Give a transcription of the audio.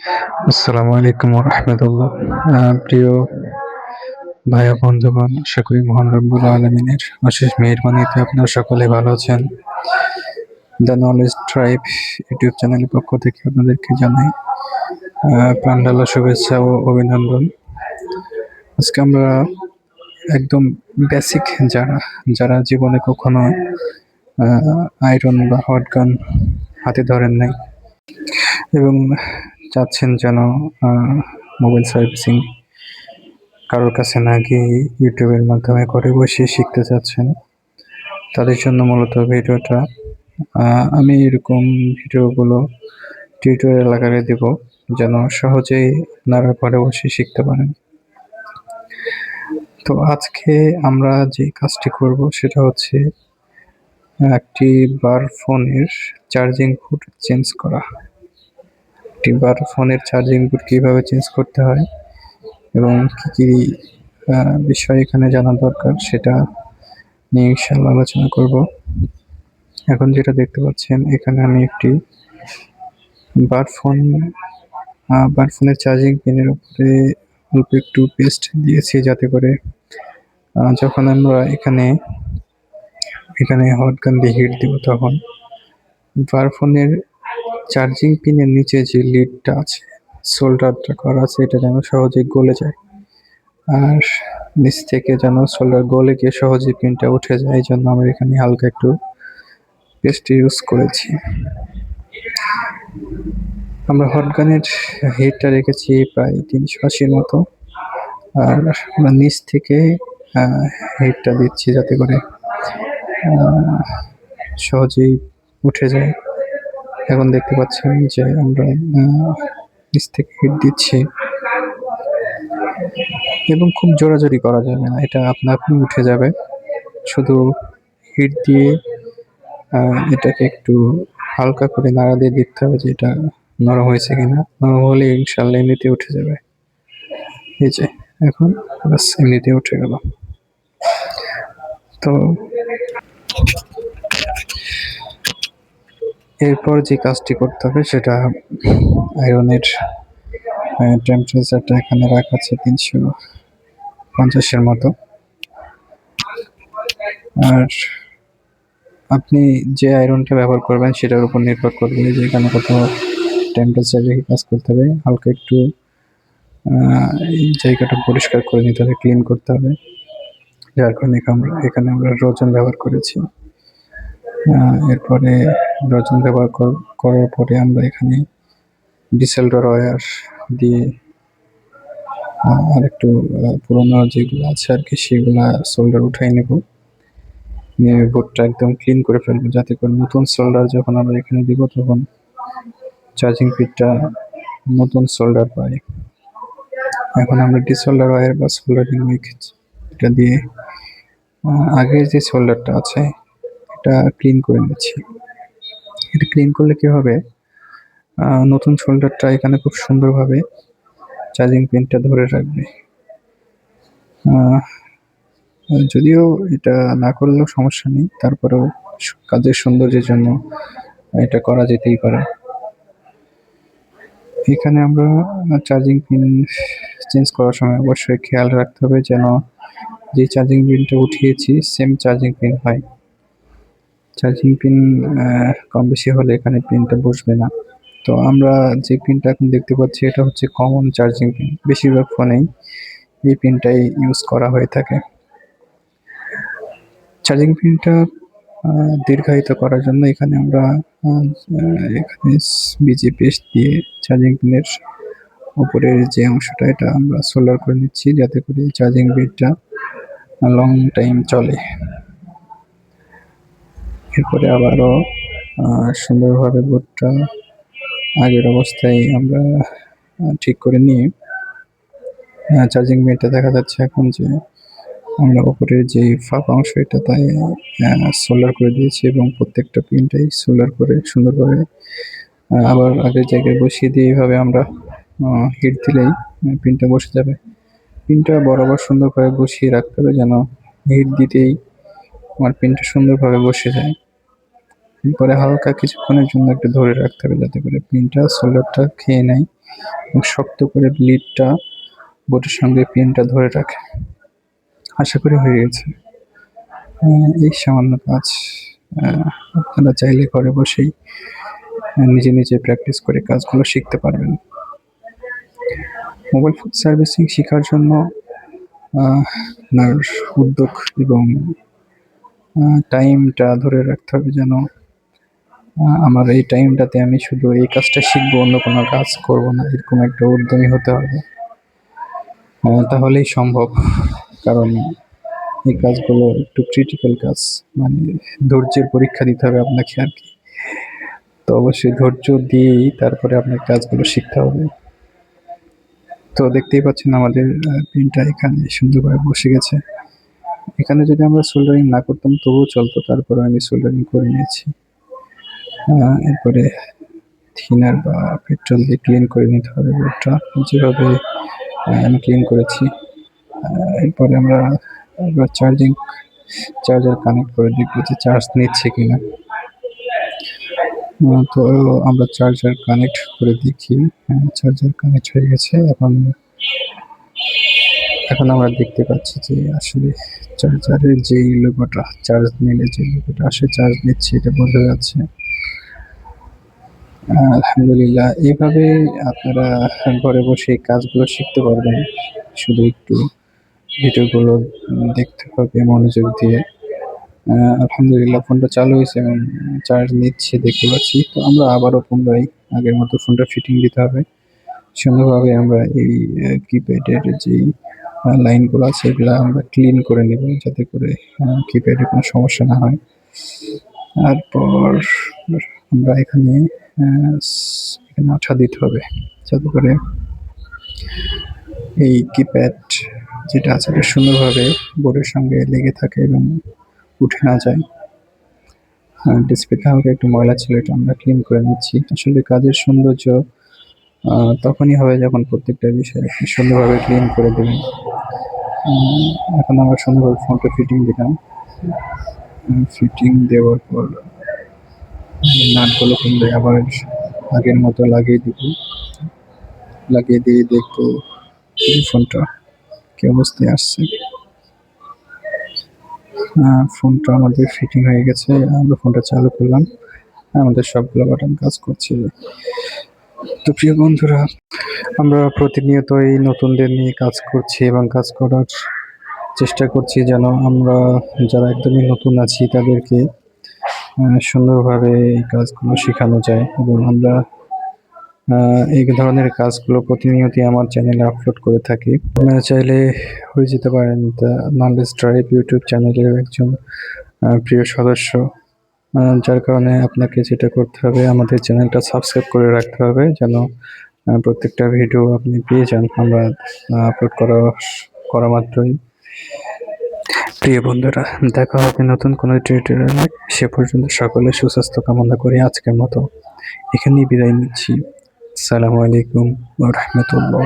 আসসালামু আলাইকুম রাহমাতুল্লাহ। প্রিয় ভাইয়া বন্ধুগণ, আশা করি মহান রব্বুল আলামিনের অশেষ মেহেরবানিতে আপনারা সকলে ভালো আছেন। দ্য নলেজ ট্রাইব ইউটিউব চ্যানেলের পক্ষ থেকে আপনাদেরকে জানাই প্রাণঢালা শুভেচ্ছা ও অভিনন্দন। আজকে আমরা একদম বেসিক যারা জীবনে কখনো আয়রন বা হট গান হাতে ধরেন নাই এবং চাচ্ছেন যেন মোবাইল সার্ভিসিং কারোর কাছে না গিয়ে ইউটিউবের মাধ্যমে ঘরে বসে শিখতে চাচ্ছেন, তাদের জন্য মূলত ভিডিওটা। আমি এরকম ভিডিওগুলো টিউটোরিয়াল আকারে দেব, যেন সহজেই আপনারা ঘরে বসে শিখতে পারেন। তো আজকে আমরা যে কাজটি করব সেটা হচ্ছে একটি বার ফোনের চার্জিং পোর্ট চেঞ্জ করা। একটি বার ফোনের চার্জিং পোর্ট কীভাবে চেঞ্জ করতে হয় এবং কী বিষয় এখানে জানা দরকার সেটা নিয়ে ইনশাআল্লাহ আলোচনা করব। এখন যেটা দেখতে পাচ্ছেন, এখানে আমি একটি বার ফোনের চার্জিং পিনের উপরে অল্প একটু পেস্ট দিয়েছি, যাতে করে যখন আমরা এখানে হট গান দিয়ে হিট দিব, তখন বার ফোনের চার্জিং পিনের নিচে যে লিডটা আছে, সোল্ডারটা করা আছে, এটা যেন সহজে গলে যায়। আর নিচ থেকে যেন সোল্ডার গলে গিয়ে সহজে পিনটা উঠে যায়, এই জন্য আমরা এখানে হালকা একটু পেস্ট ইউজ করেছি। আমরা হট গানের হিটটা রেখেছি প্রায় 380 মতো, আর আমরা নিচ থেকে হিটটা দিচ্ছি যাতে করে সহজেই উঠে যায়। এখন দেখতে পাচ্ছেন যে আমরা নিচ থেকে হিট দিচ্ছি এবং খুব জোরাজোরি করা যাবে না, এটা আপনা আপনি উঠে যাবে। শুধু হিট দিয়ে এটাকে একটু হালকা করে নাড়া দিয়ে দেখতে হবে যে এটা নরম হয়েছে কিনা। নরম হলে ইনশাল্লাহ এমনিতে উঠে যাবে। এই যে এখন বাস এমনিতে উঠে গেল। তো এরপর যে কাজটি করতে হবে সেটা আয়রনের টেম্পারেচারটা এখানে রাখা আছে 350-এর মতো। আর আপনি যে আয়রনটা ব্যবহার করবেন সেটার উপর নির্ভর করবে যে এখানে কত টেম্পারেচার রেখে কাজ করতে হবে। হালকা একটু এই জায়গাটা পরিষ্কার করে নিতে হবে, ক্লিন করতে হবে, যার কারণে এখানে আমরা রোজন ব্যবহার করেছি। এরপরে রোজন ব্যবহার করার পরে আমরা এখানে ডিসেলডার ওয়্যার দিয়ে আর একটু পুরোনো যেগুলো আছে আর কি, সেগুলা সোল্ডার উঠাই নেব, নিয়ে বোর্ডটা একদম ক্লিন করে ফেলবো, যাতে করে নতুন সোল্ডার যখন আমরা এখানে দিব তখন চার্জিং পিনটা নতুন সোল্ডার পাই। এখন আমরা ডিসোল্ডার ওয়্যার বা সোল্ডারিং উইক এটা দিয়ে আগের যে সোল্ডারটা আছে এটা ক্লিন করে নিচ্ছি। এটা ক্লিন করলে কি হবে, নতুন সোল্ডারটা এখানে খুব সুন্দরভাবে চার্জিং পিনটা ধরে রাখবে। যদিও এটা না করলেও সমস্যা নেই, তারপরেও কাজের সৌন্দর্যের জন্য এটা করা যেতেই পারে। এখানে আমরা চার্জিং পিন চেঞ্জ করার সময় অবশ্যই খেয়াল রাখতে হবে যেন যে চার্জিং পিনটা উঠিয়েছি সেম চার্জিং পিন হয়। চার্জিং পিন কম বেশি হলে এখানে পিনটা বসবে না। তো আমরা যে পিনটা এখন দেখতে পাচ্ছি এটা হচ্ছে কমন চার্জিং পিন, বেশিরভাগ ফোনেই এই পিনটাই ইউজ করা হয়ে থাকে। চার্জিং পিনটা দীর্ঘায়িত করার জন্য এখানে আমরা এখানে বিজি পেস্ট দিয়ে চার্জিং পিনের উপরের যে অংশটা এটা আমরা সোল্ডার করে নিচ্ছি, যাতে করে চার্জিং পিনটা লং টাইম চলে। এরপরে আবারও সুন্দরভাবে বোর্ডটা আগের অবস্থায় আমরা ঠিক করে নিয়ে চার্জিং পিনটা দেখা যাচ্ছে এখন যে আমরা উপরের যে ফাঁকা অংশ এটা তাই সোল্ডার করে দিয়েছি এবং প্রত্যেকটা পিনটাই সোল্ডার করে সুন্দরভাবে আবার আগের জায়গায় বসিয়ে দিয়ে এইভাবে আমরা হিট দিলেই পিনটা বসে যাবে। পিনটা বরাবর সুন্দরভাবে বসিয়ে রাখতে হবে যেন হিট দিতেই আমার পিনটা সুন্দরভাবে বসে যায়। এরপরে হালকা কিছুক্ষণের জন্য একটু ধরে রাখতে হবে যাতে করে পিনটা সোল্ডারটা খেয়ে নেয় এবং শক্ত করে লিডটা বোর্ডের সঙ্গে পেনটা ধরে রাখে। আশা করি হয়ে গেছে। এই সামান্য কাজ আপনারা চাইলে ঘরে বসেই নিজে নিজে প্র্যাকটিস করে কাজগুলো শিখতে পারবেন। মোবাইল ফোন সার্ভিসিং শেখার জন্য আপনার উদ্যোগ এবং টাইমটা ধরে রাখতে হবে, যেন আমার এই টাইমটাতে আমি শুধু এই কাজটা শিখবো, অন্য কোনো কাজ করব না, এরকম একটা উদ্যমী হতে হবে। তাহলেই সম্ভব। কারণ এই কাজগুলো একটু ক্রিটিক্যাল কাজ, মানে ধৈর্যের পরীক্ষা দিতে হবে আপনাকে আর কি। তো অবশ্যই ধৈর্য দিয়েই তারপরে আপনার কাজগুলো শিখতে হবে। তো দেখতেই পাচ্ছেন আমাদের পেনটা এখানে সুন্দরভাবে বসে গেছে। এখানে যদি আমরা সোল্ডারিং না করতাম তবুও চলতো, তারপরে আমি সোল্ডারিং করে নিয়েছি। এরপরে থিনার বা পেট্রোল দিয়ে ক্লিন করে নিতে হবে বোর্ডটা, যেভাবে আমি ক্লিন করেছি। এরপরে আমরা এবার চার্জার কানেক্ট করে দেখবো যে চার্জ নিচ্ছে কিনা। তো আমরা চার্জার কানেক্ট করে দেখি, চার্জার কানেক্ট হয়ে গেছে। এখন আমরা দেখতে পাচ্ছি যে আসলে চার্জারের যেই লোগোটা, চার্জ নিলে যে লোগোটা আসে, চার্জ নিচ্ছে এটা বোঝা যাচ্ছে। আলহামদুলিল্লাহ, এইভাবে আপনারা ঘরে বসে কাজগুলো শিখতে পারবেন। শুধু একটু ভিডিওগুলো দেখতে হবে মনোযোগ দিয়ে। আলহামদুলিল্লাহ, ফোনটা চালু হয়েছে এবং চার্জ নিচ্ছে দেখতে পাচ্ছি। তো আমরা আবারও পুনরায় আগের মতো ফোনটা ফিটিং দিতে হবে। সুন্দরভাবে আমরা এই কিপ্যাডের যেই লাইনগুলো আছে এগুলা আমরা ক্লিন করে নেব, যাতে করে কিপ্যাডে কোনো সমস্যা না হয়। তারপর আমরা এখানে আঠা দিতে হবে, যাতে করে এই কিপ্যাড যেটা আছে এটা সুন্দরভাবে বোর্ডের সঙ্গে লেগে থাকে এবং উঠে না যায়। ডিসপ্লেটা হালকা একটু ময়লা ছিল, এটা আমরা ক্লিন করে নিচ্ছি। আসলে কাজের সৌন্দর্য তখনই হবে যখন প্রত্যেকটা বিষয় আপনি সুন্দরভাবে ক্লিন করে দেবেন। এখন আমরা সুন্দরভাবে ফোনটা ফিটিং দিলাম। ফিটিং দেওয়ার পর নাটগুলো কিনলে আবার আগের মতো লাগিয়ে দিব। লাগিয়ে দিয়ে দেখবো ফোনটা কি অবস্থায় আসছে। ফোনটা আমাদের ফিটিং হয়ে গেছে। আমরা ফোনটা চালু করলাম, আমাদের সবগুলো বাটন কাজ করছে। তো প্রিয় বন্ধুরা, আমরা প্রতিনিয়তই নতুনদের নিয়ে কাজ করছি এবং কাজ করার চেষ্টা করছি, যেন আমরা যারা একদমই নতুন আছি তাদেরকে সুন্দরভাবে এই কাজগুলো শেখানো যায়। এবং আমরা এই ধরনের কাজগুলো প্রতিনিয়তই আমার চ্যানেলে আপলোড করে থাকি। আপনারা চাইলে হয়ে যেতে পারেন দ্য নলেজ ড্রাইভ ইউটিউব চ্যানেলের একজন প্রিয় সদস্য। যার কারণে আপনাকে যেটা করতে হবে, আমাদের চ্যানেলটা সাবস্ক্রাইব করে রাখতে হবে, যেন প্রত্যেকটা ভিডিও আপনি পেয়ে যান আমরা আপলোড করা মাত্রই। প্রিয় বন্ধুরা, দেখা হবে নতুন কোনো টিউটোরিয়ালে। সে পর্যন্ত সকলে সুস্বাস্থ্য কামনা করে আজকের মতো এখানেই বিদায় নিচ্ছি। আসসালামু আলাইকুম ওয়া রাহমাতুল্লাহ।